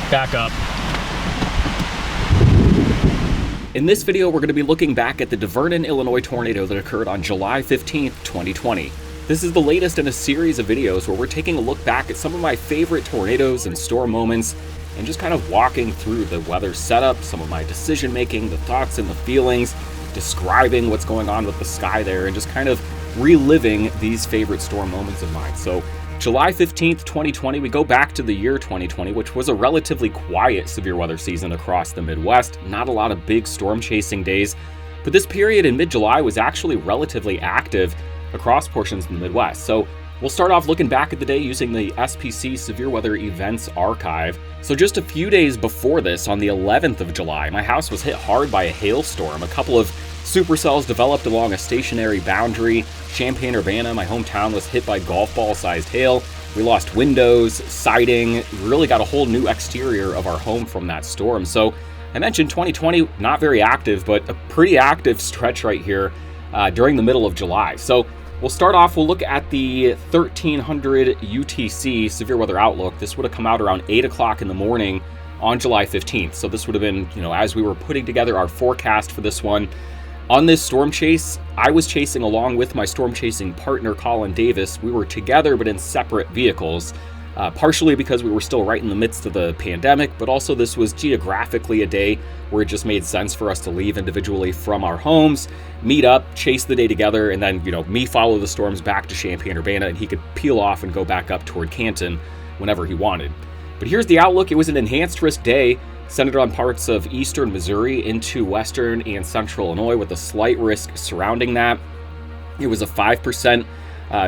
back up. In this video, we're going to be looking back at the Divernon, Illinois tornado that occurred on July 15th, 2020. This is the latest in a series of videos where we're taking a look back at some of my favorite tornadoes and storm moments and just kind of walking through the weather setup, some of my decision making, the thoughts and the feelings, describing what's going on with the sky there, and just kind of reliving these favorite storm moments of mine. So July 15th, 2020, we go back to the year 2020, which was a relatively quiet severe weather season across the Midwest. Not a lot of big storm chasing days, but this period in mid-July was actually relatively active across portions of the Midwest. So we'll start off looking back at the day using the SPC Severe Weather Events Archive. So just a few days before this, on the 11th of July, my house was hit hard by a hailstorm. A couple of supercells developed along a stationary boundary. Champaign-Urbana, my hometown, was hit by golf ball-sized hail. We lost windows, siding, really got a whole new exterior of our home from that storm. So I mentioned 2020, not very active, but a pretty active stretch right here during the middle of July. So we'll start off, we'll look at the 1300 UTC Severe Weather Outlook. This would have come out around 8 o'clock in the morning on July 15th. So this would have been, as we were putting together our forecast for this one. On this storm chase, I was chasing along with my storm chasing partner, Colin Davis. We were together, but in separate vehicles, partially because we were still right in the midst of the pandemic, but also this was geographically a day where it just made sense for us to leave individually from our homes, meet up, chase the day together, and then, me follow the storms back to Champaign-Urbana, and he could peel off and go back up toward Canton whenever he wanted. But here's the outlook. It was an enhanced risk day, centered on parts of eastern Missouri into western and central Illinois with a slight risk surrounding that. It was a 5%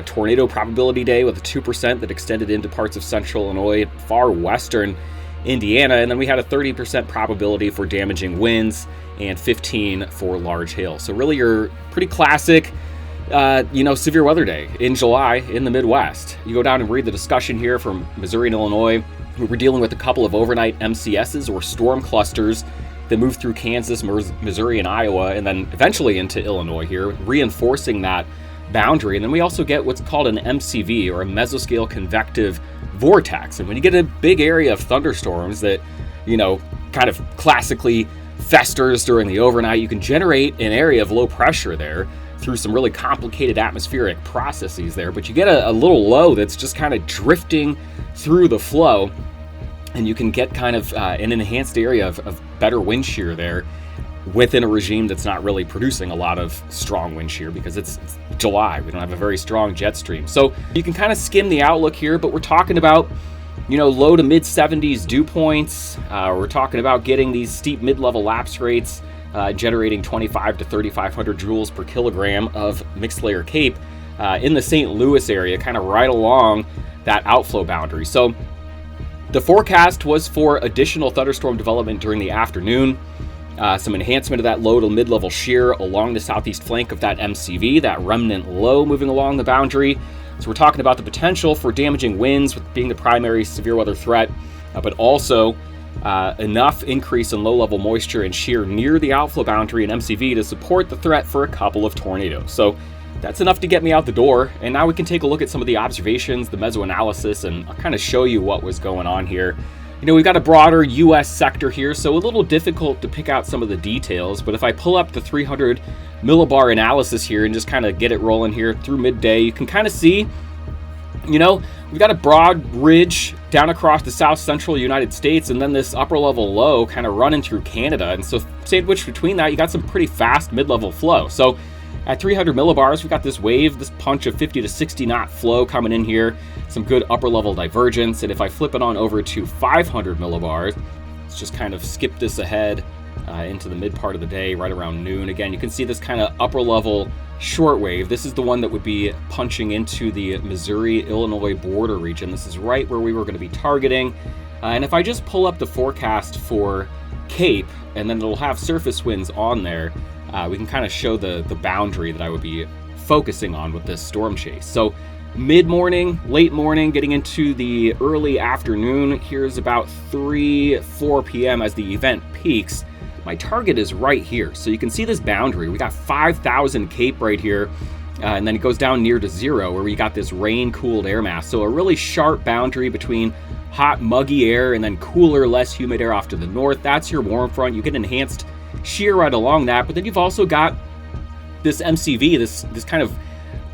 tornado probability day with a 2% that extended into parts of central Illinois, far western Indiana, and then we had a 30% probability for damaging winds and 15 for large hail. So really your pretty classic severe weather day in July in the Midwest. You go down and read the discussion here from Missouri and Illinois. We're dealing with a couple of overnight MCSs or storm clusters that move through Kansas, Missouri, and Iowa, and then eventually into Illinois here, reinforcing that boundary. And then we also get what's called an MCV, or a mesoscale convective vortex. And when you get a big area of thunderstorms that, kind of classically festers during the overnight, you can generate an area of low pressure there through some really complicated atmospheric processes there. But you get a little low that's just kind of drifting through the flow, and you can get kind of an enhanced area of better wind shear there within a regime that's not really producing a lot of strong wind shear because it's July. We don't have a very strong jet stream. So you can kind of skim the outlook here, but we're talking about, low to mid 70s dew points. We're talking about getting these steep mid-level lapse rates, generating 25 to 3,500 joules per kilogram of mixed layer CAPE in the St. Louis area, kind of right along that outflow boundary. So the forecast was for additional thunderstorm development during the afternoon, some enhancement of that low to mid-level shear along the southeast flank of that MCV, that remnant low moving along the boundary. So we're talking about the potential for damaging winds with being the primary severe weather threat, but also enough increase in low-level moisture and shear near the outflow boundary and MCV to support the threat for a couple of tornadoes. So that's enough to get me out the door, and now we can take a look at some of the observations, the mesoanalysis, and I'll kind of show you what was going on here. We've got a broader U.S. sector here, so a little difficult to pick out some of the details, but if I pull up the 300 millibar analysis here and just kind of get it rolling here through midday, you can kind of see, we've got a broad ridge down across the south central United States, and then this upper level low kind of running through Canada, and so sandwiched between that, you got some pretty fast mid-level flow. So at 300 millibars, we've got this wave, this punch of 50 to 60 knot flow coming in here, some good upper level divergence. And if I flip it on over to 500 millibars, let's just kind of skip this ahead into the mid part of the day, right around noon. Again, you can see this kind of upper level shortwave. This is the one that would be punching into the Missouri-Illinois border region. This is right where we were going to be targeting. And if I just pull up the forecast for CAPE, and then it'll have surface winds on there, we can kind of show the boundary that I would be focusing on with this storm chase. So mid-morning, late morning, getting into the early afternoon, here's about 4 p.m. as the event peaks. My target is right here. So you can see this boundary. We got 5,000 CAPE right here, and then it goes down near to zero where we got this rain-cooled air mass. So a really sharp boundary between hot, muggy air and then cooler, less humid air off to the north. That's your warm front. You get enhanced shear right along that, but then you've also got this MCV, this kind of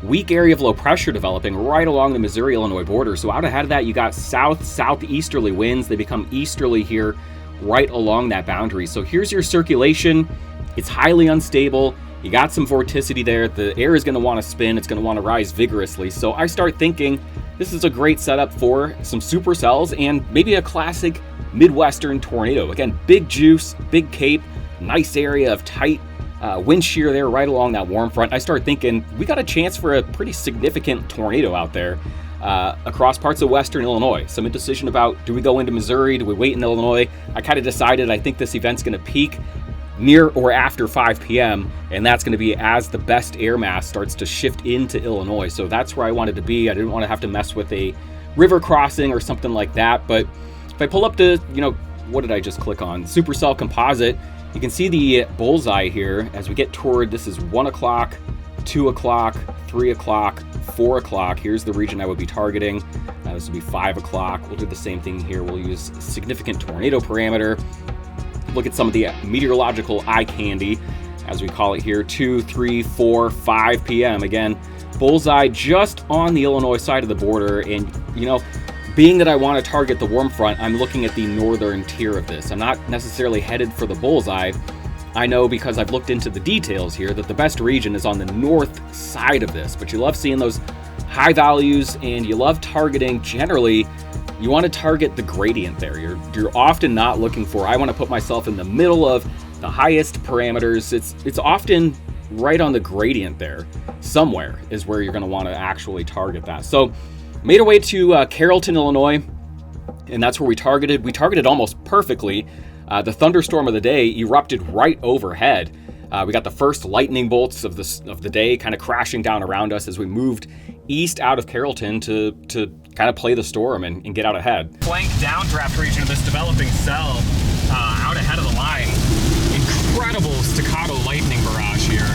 weak area of low pressure developing right along the Missouri-Illinois border. So out ahead of that, you got southeasterly winds. They become easterly here right along that boundary. So here's your circulation. It's highly unstable. You got some vorticity there. The air is going to want to spin. It's going to want to rise vigorously. So I start thinking this is a great setup for some supercells and maybe a classic Midwestern tornado. Again, big juice, big cape, nice area of tight wind shear there right along that warm front. I start thinking we got a chance for a pretty significant tornado out there across parts of western Illinois. Some indecision about, do we go into Missouri? Do we wait in Illinois? I kind of decided I think this event's going to peak near or after 5 p.m. and that's going to be as the best air mass starts to shift into Illinois. So that's where I wanted to be. I didn't want to have to mess with a river crossing or something like that. But if I pull up to, what did I just click on? Supercell composite. You can see the bullseye here as we get toward, this is 1 o'clock, 2 o'clock, 3 o'clock, 4 o'clock. Here's the region I would be targeting. This will be 5 o'clock. We'll do the same thing here. We'll use significant tornado parameter. Look at some of the meteorological eye candy, as we call it here, 2, 3, 4, 5 p.m. Again, bullseye just on the Illinois side of the border. And, being that I want to target the warm front, I'm looking at the northern tier of this. I'm not necessarily headed for the bullseye. I know because I've looked into the details here that the best region is on the north side of this, but you love seeing those high values and you love targeting, generally, you want to target the gradient there. You're often not looking for, I want to put myself in the middle of the highest parameters. It's often right on the gradient there. Somewhere is where you're going to want to actually target that. So made our way to Carrollton, Illinois, and that's where we targeted. We targeted almost perfectly. The thunderstorm of the day erupted right overhead. We got the first lightning bolts of the day kind of crashing down around us as we moved east out of Carrollton to kind of play the storm and get out ahead. Flank downdraft region of this developing cell out ahead of the line. Incredible staccato lightning barrage here.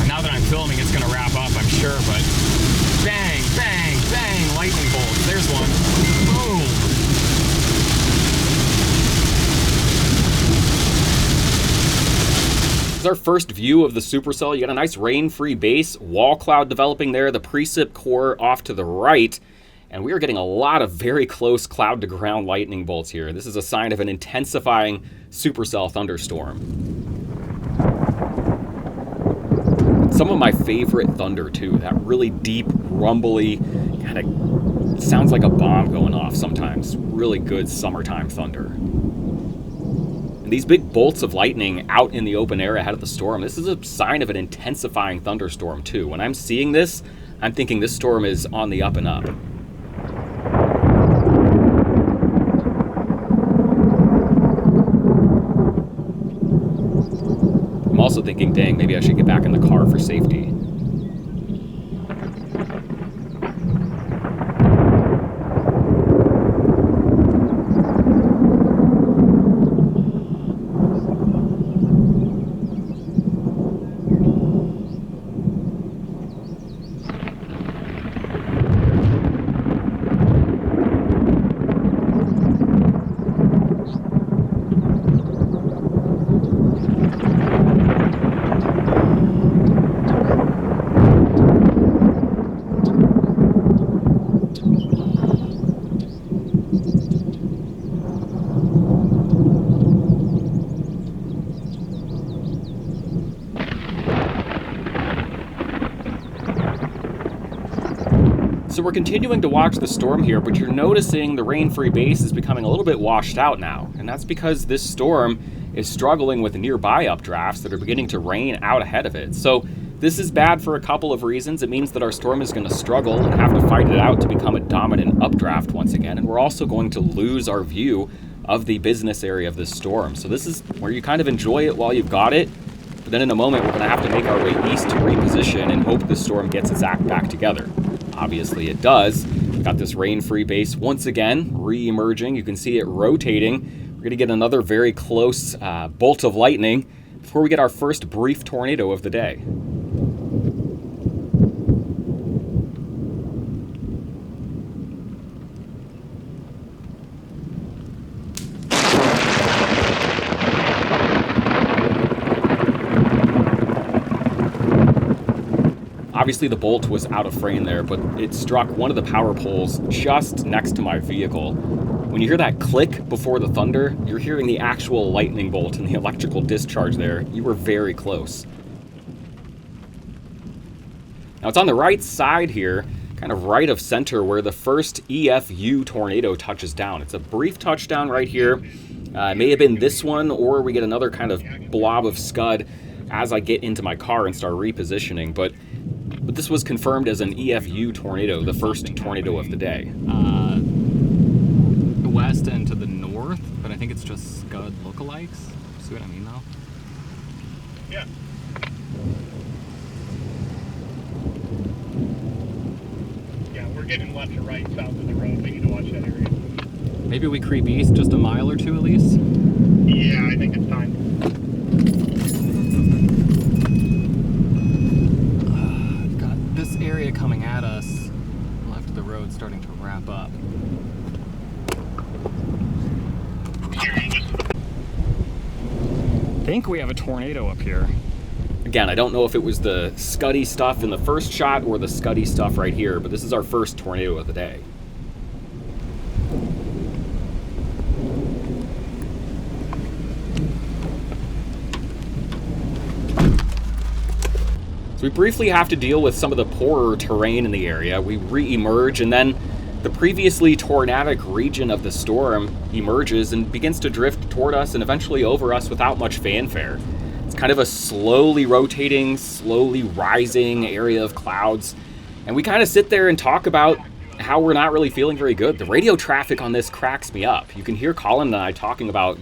Now that I'm filming, it's going to wrap up, I'm sure, but bang, bang, bang, lightning bolts. There's one. Boom. This is our first view of the supercell. You got a nice rain-free base, wall cloud developing there, the precip core off to the right, and we are getting a lot of very close cloud-to-ground lightning bolts here. This is a sign of an intensifying supercell thunderstorm. Some of my favorite thunder, too. That really deep, rumbly, kind of sounds like a bomb going off sometimes. Really good summertime thunder. And these big bolts of lightning out in the open air ahead of the storm, this is a sign of an intensifying thunderstorm, too. When I'm seeing this, I'm thinking this storm is on the up and up. I'm also thinking, dang, maybe I should get back in the car for safety. So we're continuing to watch the storm here, but you're noticing the rain-free base is becoming a little bit washed out now. And that's because this storm is struggling with nearby updrafts that are beginning to rain out ahead of it. So this is bad for a couple of reasons. It means that our storm is going to struggle and have to fight it out to become a dominant updraft once again. And we're also going to lose our view of the business area of this storm. So this is where you kind of enjoy it while you've got it. But then in a moment, we're going to have to make our way east to reposition and hope the storm gets its act back together. Obviously it does. We've got this rain-free base once again re-emerging. You can see it rotating. We're going to get another very close bolt of lightning before we get our first brief tornado of the day. Obviously the bolt was out of frame there, but it struck one of the power poles just next to my vehicle. When you hear that click before the thunder, you're hearing the actual lightning bolt and the electrical discharge there. You were very close. Now it's on the right side here, kind of right of center, where the first EFU tornado touches down. It's a brief touchdown right here. It may have been this one, or we get another kind of blob of scud as I get into my car and start repositioning. But this was confirmed as an EFU tornado, the first tornado of the day. The west and to the north, but I think it's just scud lookalikes. See what I mean, though? Yeah. Yeah, we're getting left to right south of the road. We need to watch that area. Maybe we creep east just a mile or two at least? Yeah, I think it's time. Got this area coming at us, left of the road starting to wrap up. I think we have a tornado up here. Again, I don't know if it was the scuddy stuff in the first shot or the scuddy stuff right here, but this is our first tornado of the day. So we briefly have to deal with some of the poorer terrain in the area. We re-emerge, and then the previously tornadic region of the storm emerges and begins to drift toward us and eventually over us without much fanfare. It's kind of a slowly rotating, slowly rising area of clouds. And we kind of sit there and talk about how we're not really feeling very good. The radio traffic on this cracks me up. You can hear Colin and I talking about,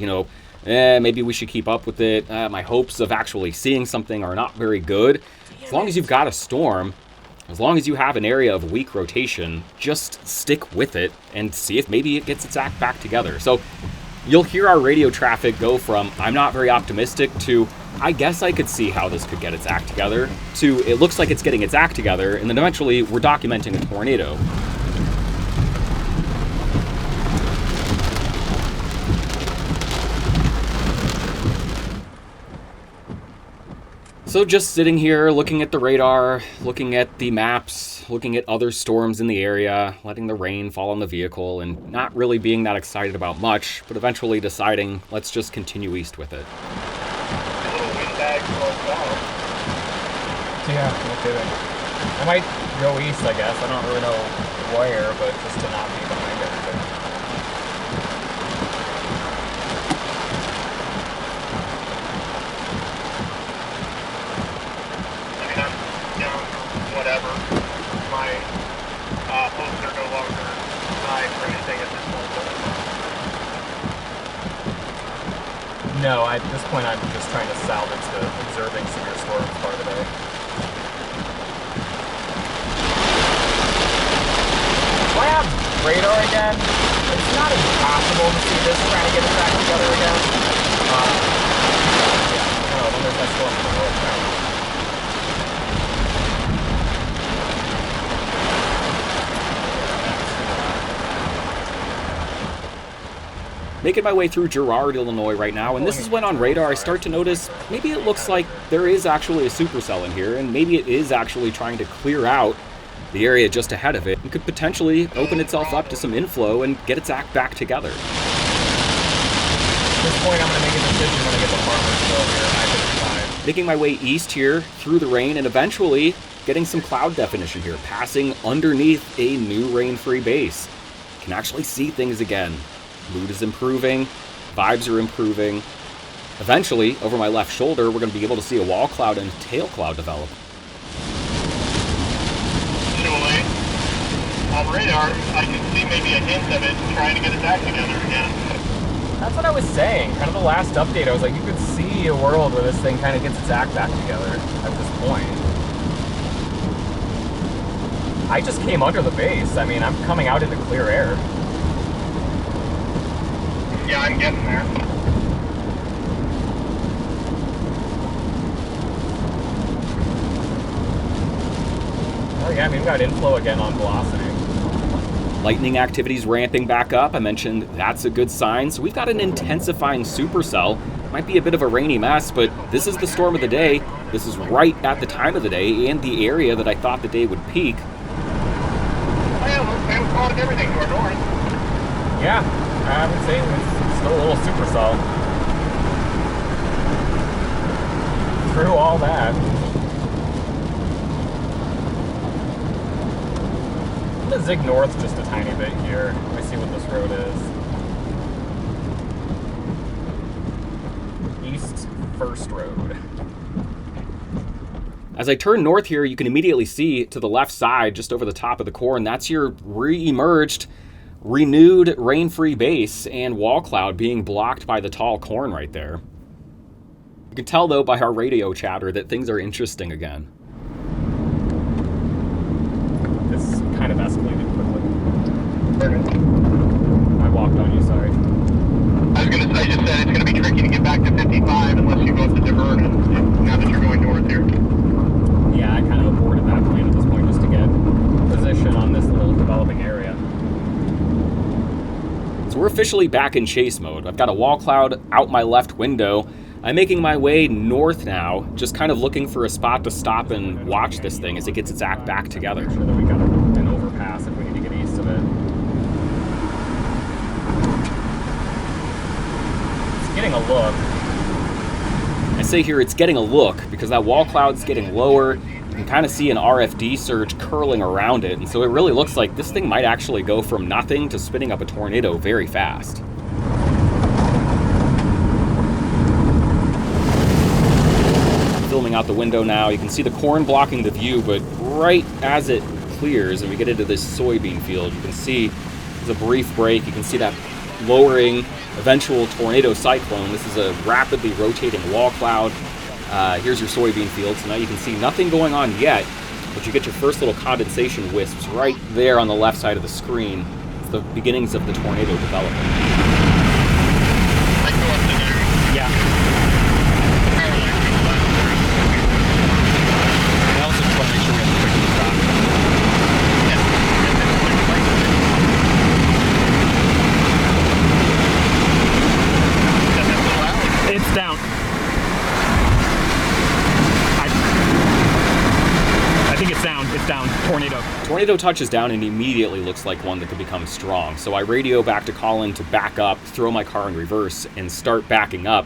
maybe we should keep up with it. My hopes of actually seeing something are not very good. As long as you've got a storm, as long as you have an area of weak rotation, just stick with it and see if maybe it gets its act back together. So you'll hear our radio traffic go from I'm not very optimistic to I guess I could see how this could get its act together to it looks like it's getting its act together, and then eventually we're documenting a tornado. So just sitting here, looking at the radar, looking at the maps, looking at other storms in the area, letting the rain fall on the vehicle, and not really being that excited about much, but eventually deciding, let's just continue east with it. Yeah, no kidding. I might go east, I guess. I don't really know where, but just to not be behind everything. Whatever. My hopes are no longer high for anything at this point. No, at this point I'm just trying to salvage the observing severe storms part of the day. Do I have radar again? It's not impossible to see this trying to get it back together again. Yeah, I wonder if that's going to work now. Making my way through Girard, Illinois right now, and this is when on radar I start to notice maybe it looks like there is actually a supercell in here, and maybe it is actually trying to clear out the area just ahead of it and could potentially open itself up to some inflow and get its act back together. At this point I'm going to make a decision when I get to Farmersville here at 9:55. Making my way east here through the rain and eventually getting some cloud definition here, passing underneath a new rain-free base. Can actually see things again. Mood is improving, vibes are improving. Eventually, over my left shoulder, we're going to be able to see a wall cloud and a tail cloud develop. Visually, on radar, I can see maybe a hint of it trying to get its act together again. That's what I was saying. Kind of the last update, I was like, you could see a world where this thing kind of gets its act back together at this point. I just came under the base. I mean, I'm coming out into clear air. Yeah, I'm getting there. Oh yeah, I mean, we got inflow again on velocity. Lightning activity's ramping back up. I mentioned that's a good sign. So we've got an intensifying supercell. Might be a bit of a rainy mess, but this is the storm of the day. This is right at the time of the day and the area that I thought the day would peak. Well, I'm calling everything to our north. Yeah, I would say it's still a little supercell. Through all that. I'm gonna zig north just a tiny bit here. Let me see what this road is. East First Road. As I turn north here, you can immediately see to the left side, just over the top of the corn, that's your re-emerged, renewed rain-free base and wall cloud being blocked by the tall corn right there. You can tell, though, by our radio chatter that things are interesting again. This kind of escalated quickly. I walked on you, sorry. I was going to say, I just said it's going to be tricky to get back to 55 unless you go up to Divernon, now that you're going north here. Yeah, I kind of aborted that plan at this point just to get position on this little developing area. So we're officially back in chase mode. I've got a wall cloud out my left window. I'm making my way north now, just kind of looking for a spot to stop and watch this thing as it gets its act back together. Make sure that we got an overpass if we need to get east of it. It's getting a look. I say here it's getting a look because that wall cloud's getting lower. You can kind of see an RFD surge curling around it, and so it really looks like this thing might actually go from nothing to spinning up a tornado very fast. Filming out the window now, you can see the corn blocking the view, but right as it clears and we get into this soybean field, you can see there's a brief break. You can see that lowering eventual tornado cyclone. This is a rapidly rotating wall cloud. Here's your soybean field, so now you can see nothing going on yet, but you get your first little condensation wisps right there on the left side of the screen. It's the beginnings of the tornado development. I go up to there. Yeah. I also just want to make sure we have a quick stop. It's down. I think it's down. It's down. Tornado. Tornado touches down and immediately looks like one that could become strong. So I radio back to Colin to back up, throw my car in reverse, and start backing up.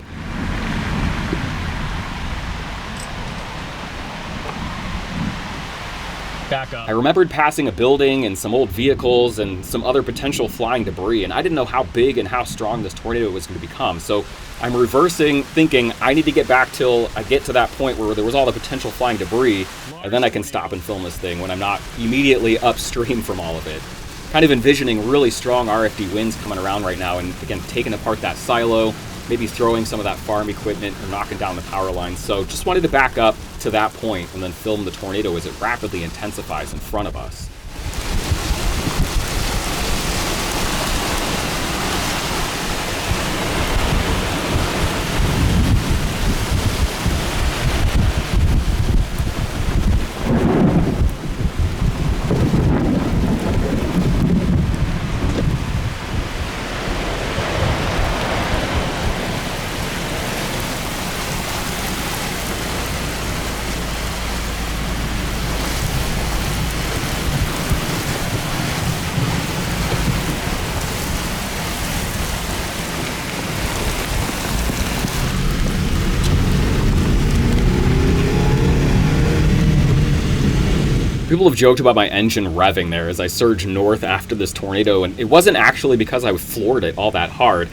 Back up. I remembered passing a building and some old vehicles and some other potential flying debris, and I didn't know how big and how strong this tornado was going to become. So I'm reversing, thinking I need to get back till I get to that point where there was all the potential flying debris, and then I can stop and film this thing when I'm not immediately upstream from all of it. Kind of envisioning really strong RFD winds coming around right now, and again, taking apart that silo, maybe throwing some of that farm equipment or knocking down the power lines. So just wanted to back up to that point and then film the tornado as it rapidly intensifies in front of us. People have joked about my engine revving there as I surged north after this tornado, and it wasn't actually because I floored it all that hard.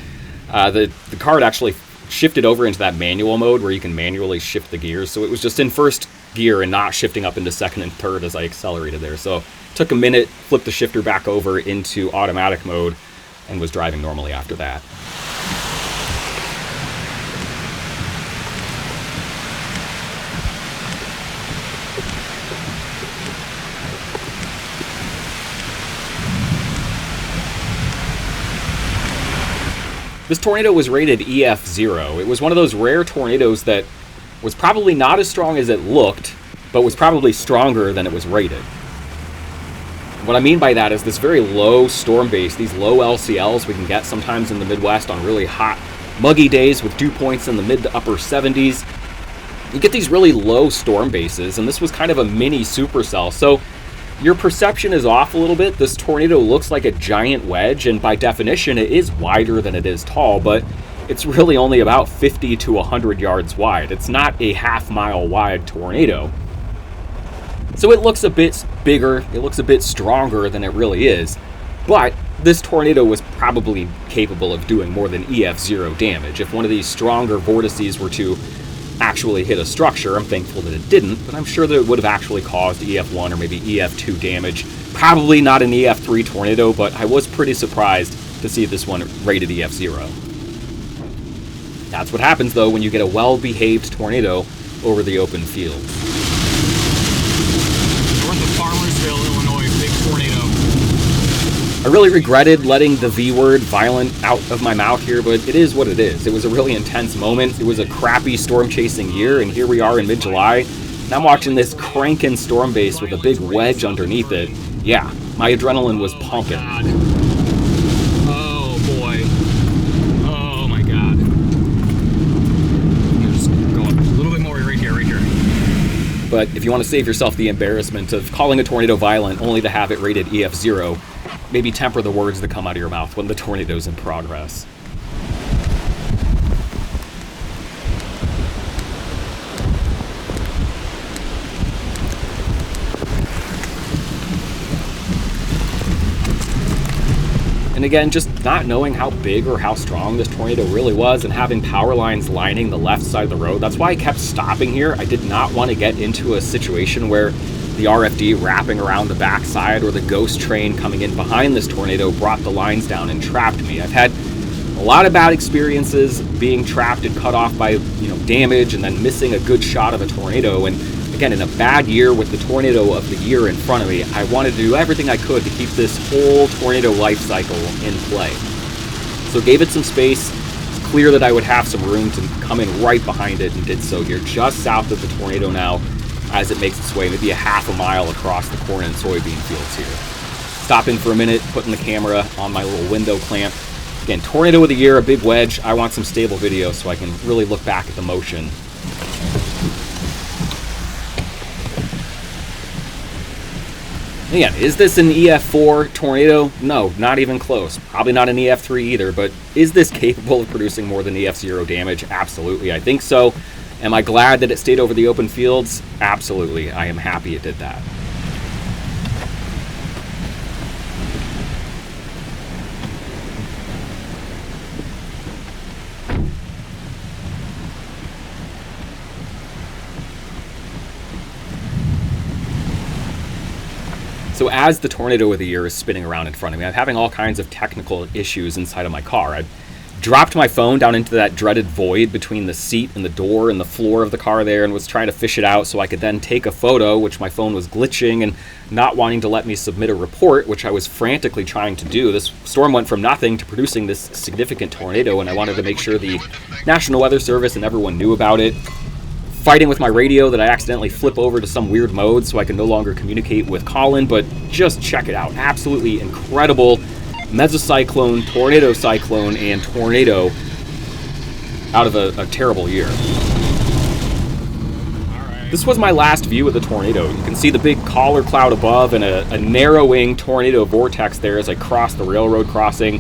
The car had actually shifted over into that manual mode where you can manually shift the gears, so it was just in first gear and not shifting up into second and third as I accelerated there. So it took a minute, flipped the shifter back over into automatic mode, and was driving normally after that. This tornado was rated EF0. It was one of those rare tornadoes that was probably not as strong as it looked, but was probably stronger than it was rated. What I mean by that is this very low storm base, these low LCLs we can get sometimes in the Midwest on really hot, muggy days with dew points in the mid to upper 70s. You get these really low storm bases, and this was kind of a mini supercell. So your perception is off a little bit. This tornado looks like a giant wedge, and by definition, it is wider than it is tall, but it's really only about 50 to 100 yards wide. It's not a half-mile wide tornado. So it looks a bit bigger, it looks a bit stronger than it really is, but this tornado was probably capable of doing more than EF0 damage. If one of these stronger vortices were to actually hit a structure, I'm thankful that it didn't, but I'm sure that it would have actually caused EF1 or maybe EF2 damage. Probably not an EF3 tornado, but I was pretty surprised to see this one rated EF0. That's what happens, though, when you get a well-behaved tornado over the open field. North of Farmersville, Illinois, big tornado. I really regretted letting the V word, violent, out of my mouth here, but it is what it is. It was a really intense moment. It was a crappy storm-chasing year, and here we are in mid-July, and I'm watching this cranking storm base with a big wedge underneath it. Yeah, my adrenaline was pumping. Oh, boy. Oh, my God. Just go up a little bit more right here. But if you want to save yourself the embarrassment of calling a tornado violent only to have it rated EF0, maybe temper the words that come out of your mouth when the tornado's in progress. And again, just not knowing how big or how strong this tornado really was and having power lines lining the left side of the road, that's why I kept stopping here. I did not want to get into a situation where the RFD wrapping around the backside or the ghost train coming in behind this tornado brought the lines down and trapped me. I've had a lot of bad experiences being trapped and cut off by damage and then missing a good shot of a tornado. And again, in a bad year with the tornado of the year in front of me, I wanted to do everything I could to keep this whole tornado life cycle in play. So gave it some space. It's clear that I would have some room to come in right behind it, and did so here just south of the tornado now, as it makes its way maybe a half a mile across the corn and soybean fields here. Stopping for a minute, putting the camera on my little window clamp. Again, tornado of the year, a big wedge. I want some stable video so I can really look back at the motion. Again, is this an EF4 tornado? No, not even close. Probably not an EF3 either, but is this capable of producing more than EF0 damage? Absolutely, I think so. Am I glad that it stayed over the open fields? Absolutely. I am happy it did that. So as the tornado of the year is spinning around in front of me, I'm having all kinds of technical issues inside of my car. I dropped my phone down into that dreaded void between the seat and the door and the floor of the car there, and was trying to fish it out so I could then take a photo, which my phone was glitching and not wanting to let me submit a report, which I was frantically trying to do. This storm went from nothing to producing this significant tornado, and I wanted to make sure the National Weather Service and everyone knew about it. Fighting with my radio that I accidentally flip over to some weird mode so I can no longer communicate with Colin, but just check it out. Absolutely incredible mesocyclone, tornado cyclone, and tornado out of a terrible year. This was my last view of the tornado. You can see the big collar cloud above and a narrowing tornado vortex there as I crossed the railroad crossing.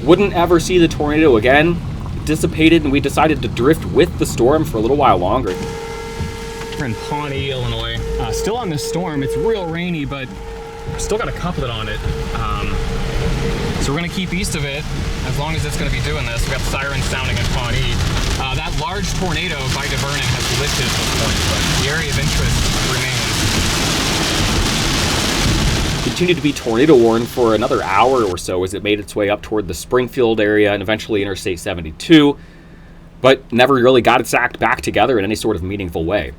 Wouldn't ever see the tornado again. It dissipated, and we decided to drift with the storm for a little while longer. We're in Pawnee, Illinois. Still on this storm. It's real rainy, but still got a couplet on it. So we're going to keep east of it as long as it's going to be doing this. We got sirens sounding in Pawnee. That large tornado by Divernon has lifted at this point, but the area of interest remains. Continued to be tornado warned for another hour or so as it made its way up toward the Springfield area and eventually Interstate 72, but never really got its act back together in any sort of meaningful way.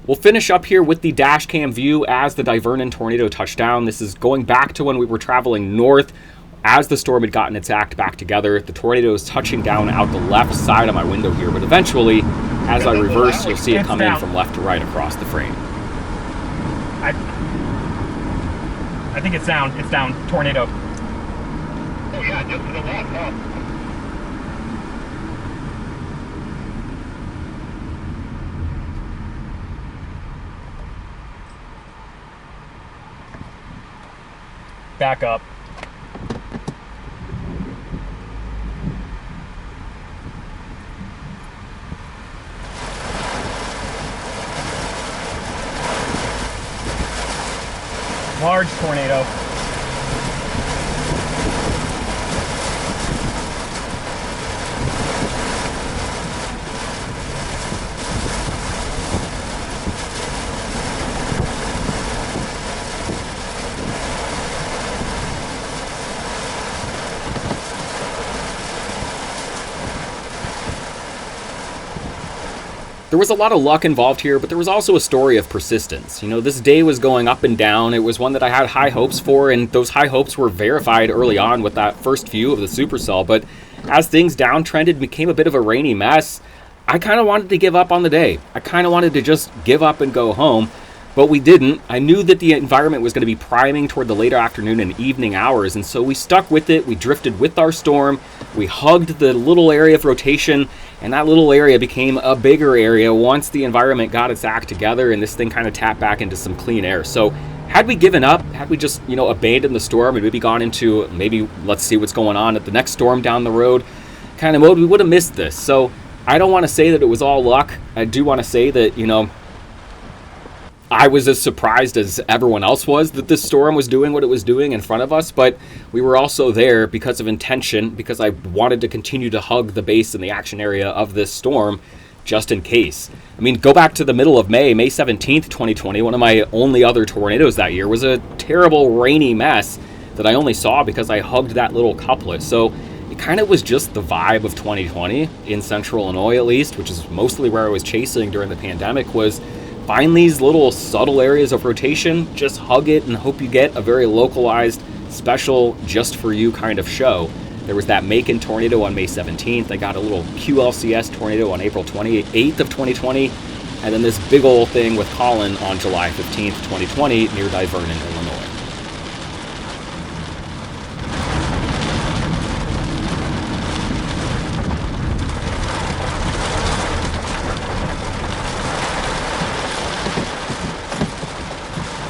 We'll finish up here with the dash cam view as the Divernon tornado touched down. This is going back to when we were traveling north as the storm had gotten its act back together. The tornado is touching down out the left side of my window here, but eventually, as I reverse, you'll see it come in from left to right across the frame. I think it's down. It's down. Tornado. Oh yeah, just to the left, huh? Back up. Large tornado. There was a lot of luck involved here, but there was also a story of persistence. You know, this day was going up and down. It was one that I had high hopes for, and those high hopes were verified early on with that first view of the supercell. But as things downtrended, became a bit of a rainy mess, I kind of wanted to give up on the day. I kind of wanted to just give up and go home, but we didn't. I knew that the environment was going to be priming toward the later afternoon and evening hours, and so we stuck with it. We drifted with our storm. We hugged the little area of rotation, and that little area became a bigger area once the environment got its act together and this thing kind of tapped back into some clean air. So had we given up, had we just, abandoned the storm and maybe gone into maybe let's see what's going on at the next storm down the road kind of mode, we would have missed this. So I don't want to say that it was all luck. I do want to say that, I was as surprised as everyone else was that this storm was doing what it was doing in front of us, but we were also there because of intention, because I wanted to continue to hug the base and the action area of this storm just in case. I mean, go back to the middle of May 17th, 2020, one of my only other tornadoes that year was a terrible rainy mess that I only saw because I hugged that little couplet. So it kind of was just the vibe of 2020 in central Illinois, at least, which is mostly where I was chasing during the pandemic, was find these little subtle areas of rotation, just hug it and hope you get a very localized, special, just for you kind of show. There was that Macon tornado on May 17th. I got a little QLCS tornado on April 28th of 2020. And then this big old thing with Colin on July 15th, 2020 near Divernon,